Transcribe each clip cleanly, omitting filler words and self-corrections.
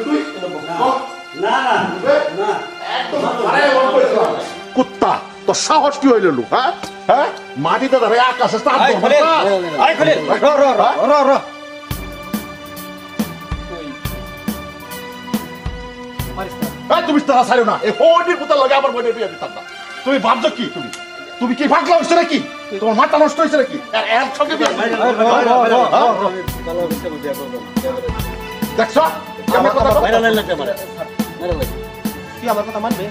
তুই না না না একদম মারাই বন্ধ করেছিলাম কুত্তা তো সাহস কি হইল লোক হ্যাঁ হ্যাঁ মাটিতে ধরে আকাশে স্টার্ট করবে আই খলিল র র র র তুমি তারা ছাড়ো না এই হোডির পুতার লাগে আমার বইটা বিয়ে দিতাম না তুমি ভাবছো কি তুমি তুমি কি পাগলা হইছ নাকি তোমার মাথা নষ্ট হইছে নাকি আর এর সঙ্গে দেখছো আমার কথা বাইরে লাইন লাগবে আমার তুই আমার কথা মানবে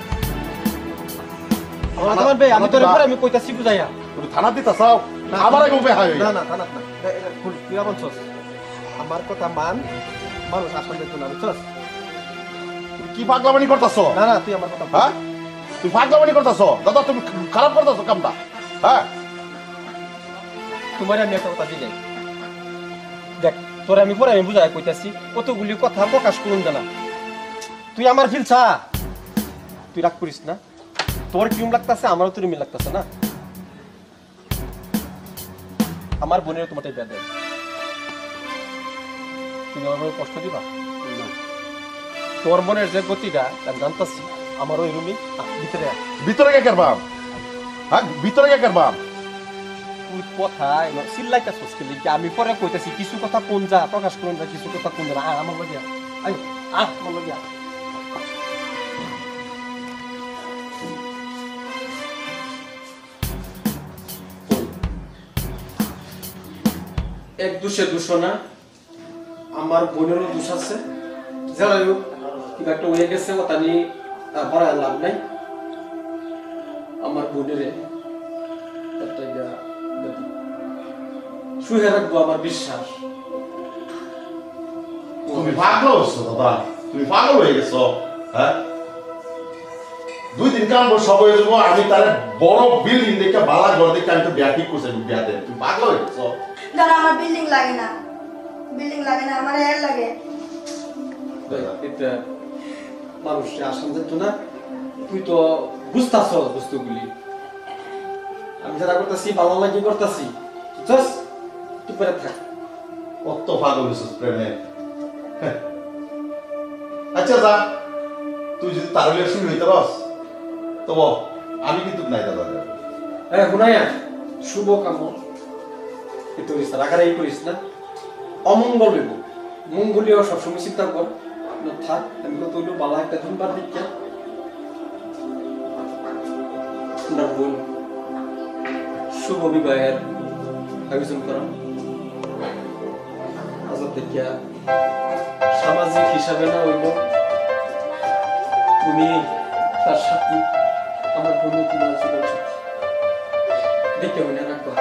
আমার কথা মানবে আমি তোর উপরে আমি কইতাছি বুঝাইয়া তুমি থানা দিতা চাও আমার আগে উপায় হয় না না থানা না তুই আমার চস আমার কথা মান মানুষ আসল দেখতো না বুঝছস কি পাগলামানি করতেছো না না তুই আমার কথা হ্যাঁ তুমি পাগলামানি করতেছো দাদা তুমি খারাপ করতেছো কামটা হ্যাঁ তোমার আমি একটা কথা দিলাই দেখ তোরে আমি পরে আমি বুঝাই কইতাছি কতগুলি কথা প্রকাশ করুন জানা তুই আমার ফিলছা তুই রাগ করিস না তোর কিরম লাগতাছে আমারও তোর মিল লাগতাছে না আমার বোনের তোমারটাই বিয়া দেয় তুমি আমার কষ্ট দিবা তোর মনের যে গতিটা আমি জানতাছি আমার ওই রুমে ভিতরে ভিতরে কে করবাম হ্যাঁ ভিতরে কে করবাম তুই কথা চিল্লাইতা সস্কিল আমি পরে কইতাছি কিছু কথা কোন যা প্রকাশ করুন যা কিছু কথা কোন যা আমার লাগিয়া আয় আমার লাগিয়া এক দোষে দোষ না আমার বোনেরও দোষ আছে যারা কিবা একটা হয়ে গেছে ওটা নিয়ে ভরা লাভ নাই আমার বোনেরে একটা শুয়ে রাখবো আমার বিশ্বাস তুমি পাগল হচ্ছো দাদা তুমি পাগল হয়ে গেছো হ্যাঁ 2 দিন কাম সব হয়ে যাবো আমি তার বড় বিল্ডিং দেখে বালা ঘর দেখে আমি তো বিয়া ঠিক করছি বিয়া দেন তুমি পাগল হয়ে গেছো দাদা আমার বিল্ডিং লাগে না আমার এর লাগে এটা মানুষ আসাম যেত না তুই তো বুঝতাছ বস্তুগুলি আমি যারা করতেছি ভালো লাগে করতেছি জাস্ট তুই পরে থাক কত পাগল হয়েছিস প্রেমে আচ্ছা যা তুই যদি তার শুরু হইতে পারস তো আমি কিন্তু নাই দাদা হ্যাঁ গুনায়া শুভ কাম এত করিস না রাগারাগি করিস না অমঙ্গল হইব মঙ্গলীয় সবসময় চিন্তা কর থাক আমি তো তৈল বালা একটা ধূমপান দিকে না বল শুভ বিবাহের আয়োজন করা আজাদ দেখিয়া সামাজিক হিসাবে না হইল তুমি তার সাথে আমার বন্ধু তোমার জীবন দেখতে মনে রাখবা